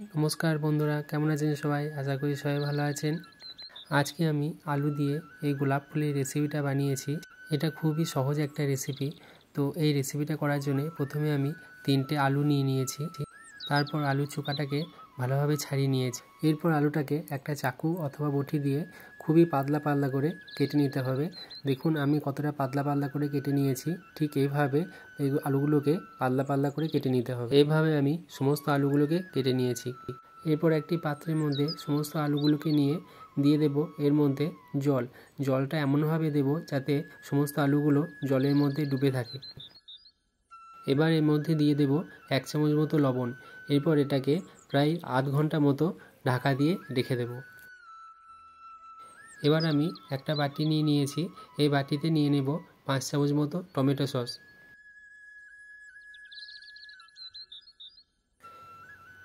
नमस्कार बंधुरा केमन आছেন সবাই आशा करी सबाई भालो आছেন। आज के आमी आलू दिए এই গোলাপ ফুলের রেসিপিটা বানিয়েছি। এটা খুবই সহজ একটা রেসিপি। তো এই রেসিপিটা করার জন্য প্রথমে আমি 3টে আলু নিয়ে নিয়েছি। তারপর আলুর চোকাটাকে ভালোভাবে ছাড়িয়ে নিয়েছি। এরপর আলুটাকে একটা চাকু অথবা বটি দিয়ে খুবই পাতলা পাতলা করে কেটে নিতে হবে। দেখুন আমি কতটা পাতলা পাতলা করে কেটে নিয়েছি। ঠিক এইভাবে এই আলুগুলোকে পাতলা পাতলা করে কেটে নিতে হবে। এইভাবে আমি সমস্ত আলুগুলোকে কেটে নিয়েছি। এরপর একটি পাত্রের মধ্যে সমস্ত আলুগুলোকে নিয়ে দিয়ে দেব এর মধ্যে জল। জলটা এমনভাবে দেব যাতে সমস্ত আলুগুলো জলের মধ্যে ডুবে থাকে। এবার এর মধ্যে দিয়ে দেব 1 চামচ মতো লবণ। এরপর এটাকে প্রায় আধ ঘন্টা মতো ঢাকা দিয়ে রেখে দেব। এবার আমি একটা বাটি নিয়ে নিয়েছি। এই বাটিতে নিয়ে নেব 5 চামচ মতো টমেটো সস।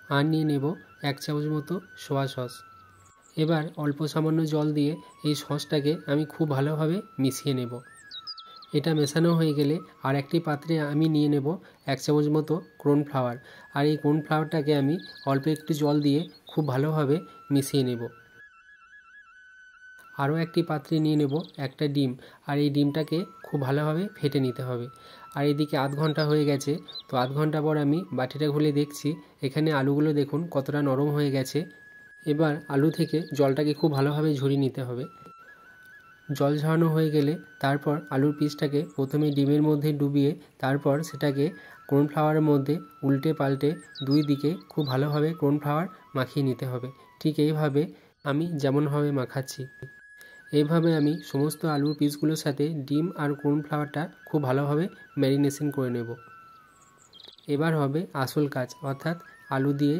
আর নিয়ে নেব 1 চামচ মতো সোয়া সস। এবার অল্প সামান্য জল দিয়ে এই সসটাকে আমি খুব ভালোভাবে মিশিয়ে নেব। এটা মেশানো হয়ে গেলে আর একটি পাত্রে আমি নিয়ে নেব 1 চামচ মতো কর্নফ্লাওয়ার। আর এই কর্নফ্লাওয়ারটাকে আমি অল্প একটু জল দিয়ে খুব ভালোভাবে মিশিয়ে নেব। আরও একটি পাত্রে নিয়ে নেব একটা ডিম। আর এই ডিমটাকে খুব ভালোভাবে ফেটে নিতে হবে। আর এদিকে আধ ঘন্টা হয়ে গেছে। তো আধ ঘন্টা পর আমি বাটিটা খুলে দেখছি এখানে আলুগুলো দেখুন কতটা নরম হয়ে গেছে। এবার আলু থেকে জলটাকে খুব ভালোভাবে ঝরিয়ে নিতে হবে। জল ঝরানো হয়ে গেলে তারপর আলুর পিসটাকে প্রথমে ডিমের মধ্যে ডুবিয়ে তারপর সেটাকে কর্নফ্লাওয়ারের মধ্যে উল্টে পাল্টে দুই দিকে খুব ভালোভাবে কর্নফ্লাওয়ার মাখিয়ে নিতে হবে। ঠিক এইভাবে আমি যেমনভাবে মাখাচ্ছি এইভাবে আমি সমস্ত আলুর পিসগুলোর সাথে ডিম আর কর্নফ্লাওয়ারটা খুব ভালোভাবে ম্যারিনেশন করে নেব। এবার হবে আসল কাজ, অর্থাৎ আলু দিয়ে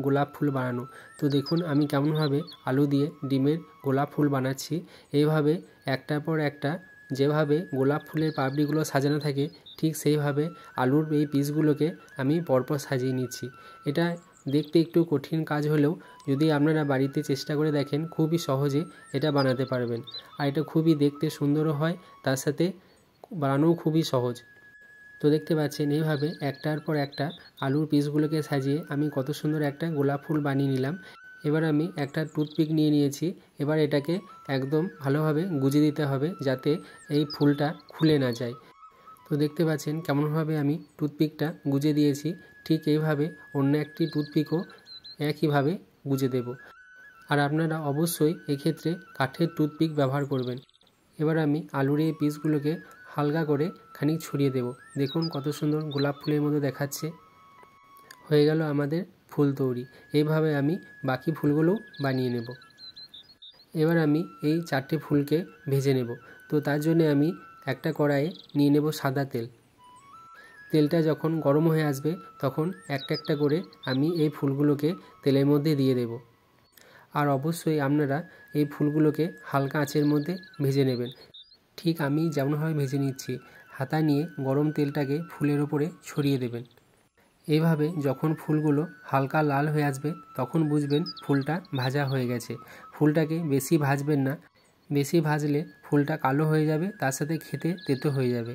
গোলাপ ফুল বানানো। তো দেখুন আমি কেমনভাবে আলু দিয়ে ডিমের গোলাপ ফুল বানাচ্ছি। এইভাবে একটার পর একটা যেভাবে গোলাপ ফুলের পাপড়িগুলো সাজানো থাকে ঠিক সেইভাবে আলুর এই পিসগুলোকে আমি পরপর সাজিয়ে নিচ্ছি। এটা দেখতে একটু কঠিন কাজ হলেও যদি আপনারা বাড়িতে চেষ্টা করে দেখেন খুবই সহজে এটা বানাতে পারবেন। আর এটা খুবই দেখতে সুন্দরও হয়, তার সাথে বানানোও খুবই সহজ। তো দেখতে পাচ্ছেন এইভাবে একটার পর একটা আলুর পিসগুলোকে সাজিয়ে আমি কত সুন্দর একটা গোলাপ ফুল বানিয়ে নিলাম। এবার আমি একটা টুথপিক নিয়ে নিয়েছি। এবার এটাকে একদম ভালোভাবে গুজে দিতে হবে যাতে এই ফুলটা খুলে না যায়। তো দেখতে পাচ্ছেন কেমনভাবে আমি টুথপিকটা গুজে দিয়েছি। ঠিক এইভাবে অন্য একটি টুথপিকও একইভাবে গুজে দেব। আর আপনারা অবশ্যই এক্ষেত্রে কাঠের টুথপিক ব্যবহার করবেন। এবার আমি আলুর এই পিসগুলোকে হালকা করে খানিক ছড়িয়ে দেব। দেখুন কত সুন্দর গোলাপ ফুলের মতো দেখাচ্ছে। হয়ে গেল আমাদের ফুল তৈরি। এইভাবে আমি বাকি ফুলগুলোও বানিয়ে নেব। এবার আমি এই 4টে ফুলকে ভেজে নেব। তো তার জন্য আমি একটা কড়াইয়ে নিয়ে নেব সাদা তেল। তেলটা যখন গরম হয়ে আসবে তখন একটা একটা করে আমি এই ফুলগুলোকে তেলের মধ্যে দিয়ে দেব। আর অবশ্যই আপনারা এই ফুলগুলোকে হালকা আঁচের মধ্যে ভেজে নেবেন। ঠিক আমি যেমনভাবে ভেজে নিচ্ছি হাতা নিয়ে গরম তেলটাকে ফুলের ওপরে ছড়িয়ে দেবেন। এইভাবে যখন ফুলগুলো হালকা লাল হয়ে আসবে তখন বুঝবেন ফুলটা ভাজা হয়ে গেছে। ফুলটাকে বেশি ভাজবেন না, বেশি ভাজলে ফুলটা কালো হয়ে যাবে, তার সাথে খেতে তেতো হয়ে যাবে।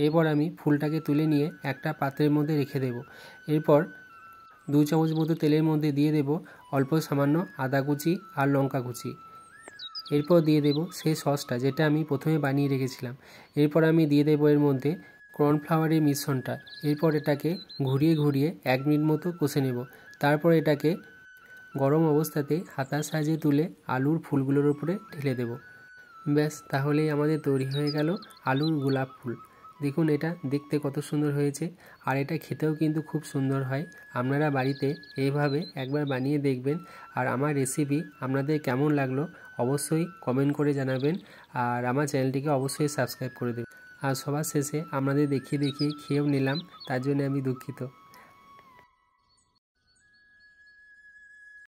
এরপর আমি ফুলটাকে তুলে নিয়ে একটা পাত্রের মধ্যে রেখে দেব। এরপর 2 চামচ মতো তেলের মধ্যে দিয়ে দেব অল্প সামান্য আদা কুচি আর লঙ্কা কুচি। এরপর দিয়ে দেব সেই সসটা যেটা আমি প্রথমে বানিয়ে রেখেছিলাম। এরপর আমি দিয়ে দেব এর মধ্যে কর্নফ্লাওয়ারের মিশ্রণটা। এরপর এটাকে ঘুরিয়ে ঘুরিয়ে 1 মিনিট মতো কষে নেব। তারপর এটাকে গরম অবস্থাতে হাতার সাহায্যে তুলে আলুর ফুলগুলোর উপরে ঢেলে দেব। ব্যাস, তাহলেই আমাদের তৈরি হয়ে গেল আলুর গোলাপ ফুল। দেখুন এটা দেখতে কত সুন্দর হয়েছে আর এটা খেতেও কিন্তু খুব সুন্দর হয়। আপনারা বাড়িতে এইভাবে একবার বানিয়ে দেখবেন। আর আমার রেসিপি আপনাদের কেমন লাগলো অবশ্যই কমেন্ট করে জানাবেন। আর আমার চ্যানেলটিকে অবশ্যই সাবস্ক্রাইব করে দেবেন। আর সবার শেষে আপনাদের দেখিয়ে খেয়েও নিলাম, তার জন্য আমি দুঃখিত।